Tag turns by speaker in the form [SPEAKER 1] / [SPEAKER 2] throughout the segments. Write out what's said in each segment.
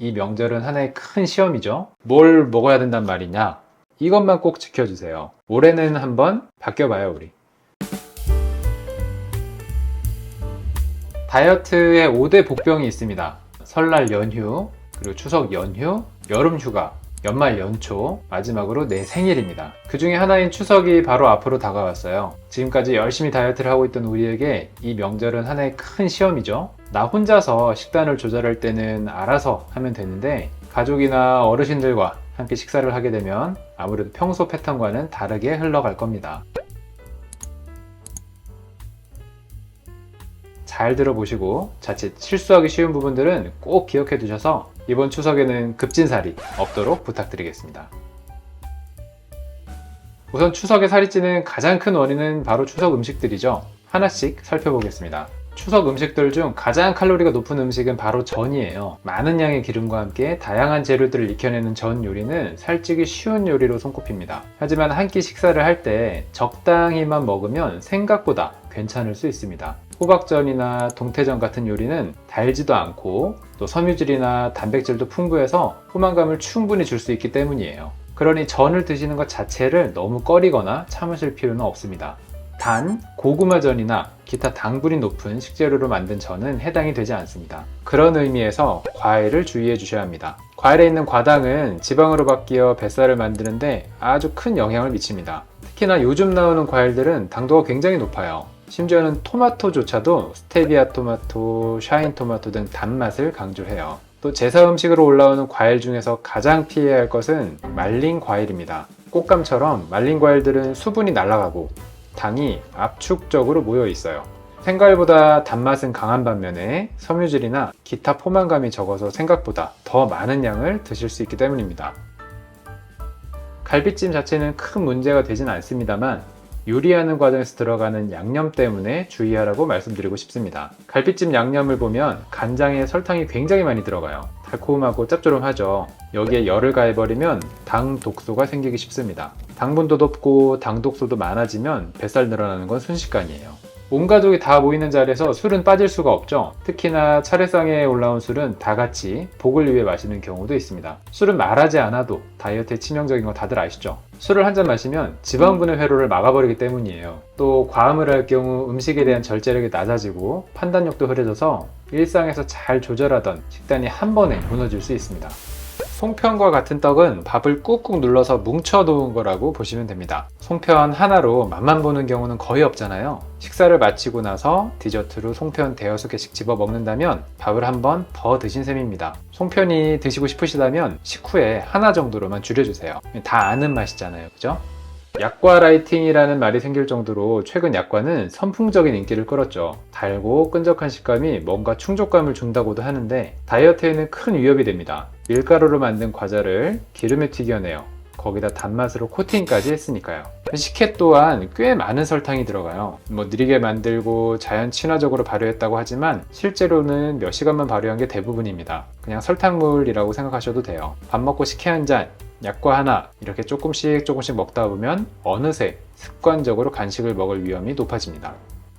[SPEAKER 1] 이 명절은 하나의 큰 시험이죠. 뭘 먹어야 된단 말이냐? 이것만 꼭 지켜주세요. 올해는 한번 바뀌어봐요, 우리. 다이어트에 5대 복병이 있습니다. 설날 연휴, 그리고 추석 연휴, 여름 휴가, 연말 연초, 마지막으로 내 생일입니다. 그 중에 하나인 추석이 바로 앞으로 다가왔어요. 지금까지 열심히 다이어트를 하고 있던 우리에게 이 명절은 하나의 큰 시험이죠. 나 혼자서 식단을 조절할 때는 알아서 하면 되는데 가족이나 어르신들과 함께 식사를 하게 되면 아무래도 평소 패턴과는 다르게 흘러갈 겁니다. 잘 들어보시고 자칫 실수하기 쉬운 부분들은 꼭 기억해 두셔서 이번 추석에는 급진살이 없도록 부탁드리겠습니다. 우선 추석에 살이 찌는 가장 큰 원인은 바로 추석 음식들이죠. 하나씩 살펴보겠습니다. 추석 음식들 중 가장 칼로리가 높은 음식은 바로 전이에요. 많은 양의 기름과 함께 다양한 재료들을 익혀내는 전 요리는 살찌기 쉬운 요리로 손꼽힙니다. 하지만 한 끼 식사를 할 때 적당히만 먹으면 생각보다 괜찮을 수 있습니다. 호박전이나 동태전 같은 요리는 달지도 않고 또 섬유질이나 단백질도 풍부해서 포만감을 충분히 줄 수 있기 때문이에요. 그러니 전을 드시는 것 자체를 너무 꺼리거나 참으실 필요는 없습니다. 단, 고구마전이나 기타 당분이 높은 식재료로 만든 전은 해당이 되지 않습니다. 그런 의미에서 과일을 주의해 주셔야 합니다. 과일에 있는 과당은 지방으로 바뀌어 뱃살을 만드는데 아주 큰 영향을 미칩니다. 특히나 요즘 나오는 과일들은 당도가 굉장히 높아요. 심지어는 토마토조차도 스테비아 토마토, 샤인 토마토 등 단맛을 강조해요. 또 제사 음식으로 올라오는 과일 중에서 가장 피해야 할 것은 말린 과일입니다. 꽃감처럼 말린 과일들은 수분이 날아가고 당이 압축적으로 모여 있어요. 생과일보다 단맛은 강한 반면에 섬유질이나 기타 포만감이 적어서 생각보다 더 많은 양을 드실 수 있기 때문입니다. 갈비찜 자체는 큰 문제가 되진 않습니다만 요리하는 과정에서 들어가는 양념 때문에 주의하라고 말씀드리고 싶습니다. 갈비찜 양념을 보면 간장에 설탕이 굉장히 많이 들어가요. 달콤하고 짭조름하죠. 여기에 열을 가해버리면 당 독소가 생기기 쉽습니다. 당분도 높고 당 독소도 많아지면 뱃살 늘어나는 건 순식간이에요. 온 가족이 다 모이는 자리에서 술은 빠질 수가 없죠. 특히나 차례상에 올라온 술은 다 같이 복을 위해 마시는 경우도 있습니다. 술은 말하지 않아도 다이어트에 치명적인 거 다들 아시죠? 술을 한 잔 마시면 지방분해 회로를 막아버리기 때문이에요. 또 과음을 할 경우 음식에 대한 절제력이 낮아지고 판단력도 흐려져서 일상에서 잘 조절하던 식단이 한 번에 무너질 수 있습니다. 송편과 같은 떡은 밥을 꾹꾹 눌러서 뭉쳐 놓은 거라고 보시면 됩니다. 송편 하나로 맛만 보는 경우는 거의 없잖아요. 식사를 마치고 나서 디저트로 송편 대여섯 개씩 집어 먹는다면 밥을 한 번 더 드신 셈입니다. 송편이 드시고 싶으시다면 식후에 하나 정도로만 줄여주세요. 다 아는 맛이잖아요, 그죠? 약과 라이팅이라는 말이 생길 정도로 최근 약과는 선풍적인 인기를 끌었죠. 달고 끈적한 식감이 뭔가 충족감을 준다고도 하는데 다이어트에는 큰 위협이 됩니다. 밀가루로 만든 과자를 기름에 튀겨내요. 거기다 단맛으로 코팅까지 했으니까요. 식혜 또한 꽤 많은 설탕이 들어가요. 느리게 만들고 자연 친화적으로 발효했다고 하지만 실제로는 몇 시간만 발효한 게 대부분입니다. 그냥 설탕물이라고 생각하셔도 돼요. 밥 먹고 식혜 한 잔, 약과 하나 이렇게 조금씩 먹다 보면 어느새 습관적으로 간식을 먹을 위험이 높아집니다.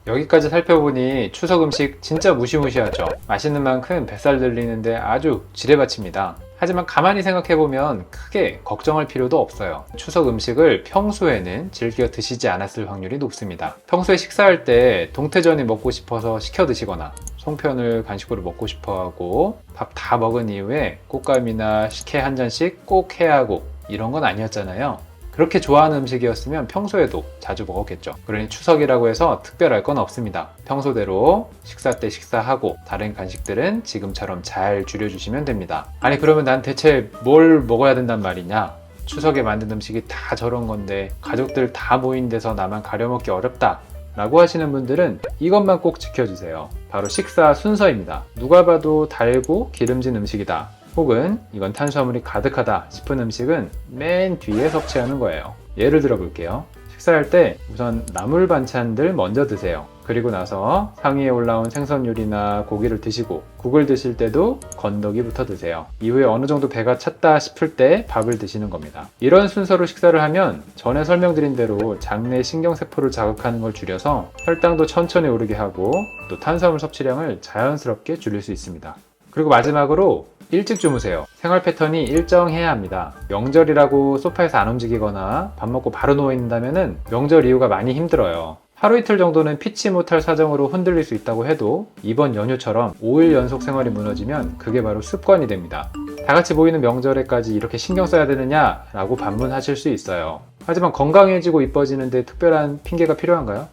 [SPEAKER 1] 여기까지 살펴보니 추석 음식 진짜 무시무시하죠. 맛있는 만큼 뱃살 늘리는데 아주 지뢰밭입니다. 하지만 가만히 생각해보면 크게 걱정할 필요도 없어요. 추석 음식을 평소에는 즐겨 드시지 않았을 확률이 높습니다. 평소에 식사할 때 동태전이 먹고 싶어서 시켜 드시거나 송편을 간식으로 먹고 싶어 하고 밥 다 먹은 이후에 꽃감이나 식혜 한 잔씩 꼭 해야 하고 이런 건 아니었잖아요. 그렇게 좋아하는 음식이었으면 평소에도 자주 먹었겠죠. 그러니 추석이라고 해서 특별할 건 없습니다. 평소대로 식사 때 식사하고 다른 간식들은 지금처럼 잘 줄여주시면 됩니다. 아니 그러면 난 대체 뭘 먹어야 된단 말이냐? 추석에 만든 음식이 다 저런 건데 가족들 다 모인 데서 나만 가려먹기 어렵다 라고 하시는 분들은 이것만 꼭 지켜주세요. 바로 식사 순서입니다. 누가 봐도 달고 기름진 음식이다, 혹은 이건 탄수화물이 가득하다 싶은 음식은 맨 뒤에 섭취하는 거예요. 예를 들어 볼게요. 식사할 때 우선 나물 반찬들 먼저 드세요. 그리고 나서 상위에 올라온 생선 요리나 고기를 드시고 국을 드실 때도 건더기부터 드세요. 이후에 어느 정도 배가 찼다 싶을 때 밥을 드시는 겁니다. 이런 순서로 식사를 하면 전에 설명드린 대로 장내 신경세포를 자극하는 걸 줄여서 혈당도 천천히 오르게 하고 또 탄수화물 섭취량을 자연스럽게 줄일 수 있습니다. 그리고 마지막으로 일찍 주무세요. 생활 패턴이 일정해야 합니다. 명절이라고 소파에서 안 움직이거나 밥 먹고 바로 누워있는다면 명절 이후가 많이 힘들어요. 하루 이틀 정도는 피치 못할 사정으로 흔들릴 수 있다고 해도 이번 연휴처럼 5일 연속 생활이 무너지면 그게 바로 습관이 됩니다. 다 같이 모이는 명절에까지 이렇게 신경 써야 되느냐 라고 반문하실 수 있어요. 하지만 건강해지고 이뻐지는데 특별한 핑계가 필요한가요?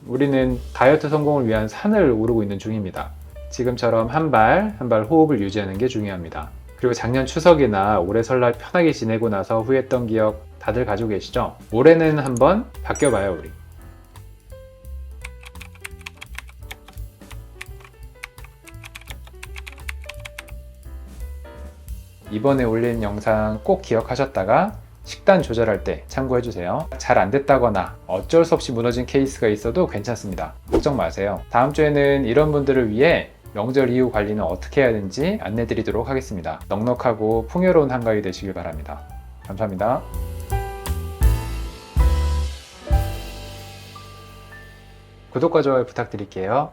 [SPEAKER 1] 우리는 다이어트 성공을 위한 산을 오르고 있는 중입니다. 지금처럼 한 발 한 발 호흡을 유지하는 게 중요합니다. 그리고 작년 추석이나 올해 설날 편하게 지내고 나서 후회했던 기억 다들 가지고 계시죠? 올해는 한번 바뀌어봐요, 우리. 이번에 올린 영상 꼭 기억하셨다가 식단 조절할 때 참고해주세요. 잘 안 됐다거나 어쩔 수 없이 무너진 케이스가 있어도 괜찮습니다. 걱정 마세요. 다음 주에는 이런 분들을 위해 명절 이후 관리는 어떻게 해야 되는지 안내드리도록 하겠습니다. 넉넉하고 풍요로운 한가위 되시길 바랍니다. 감사합니다. 구독과 좋아요 부탁드릴게요.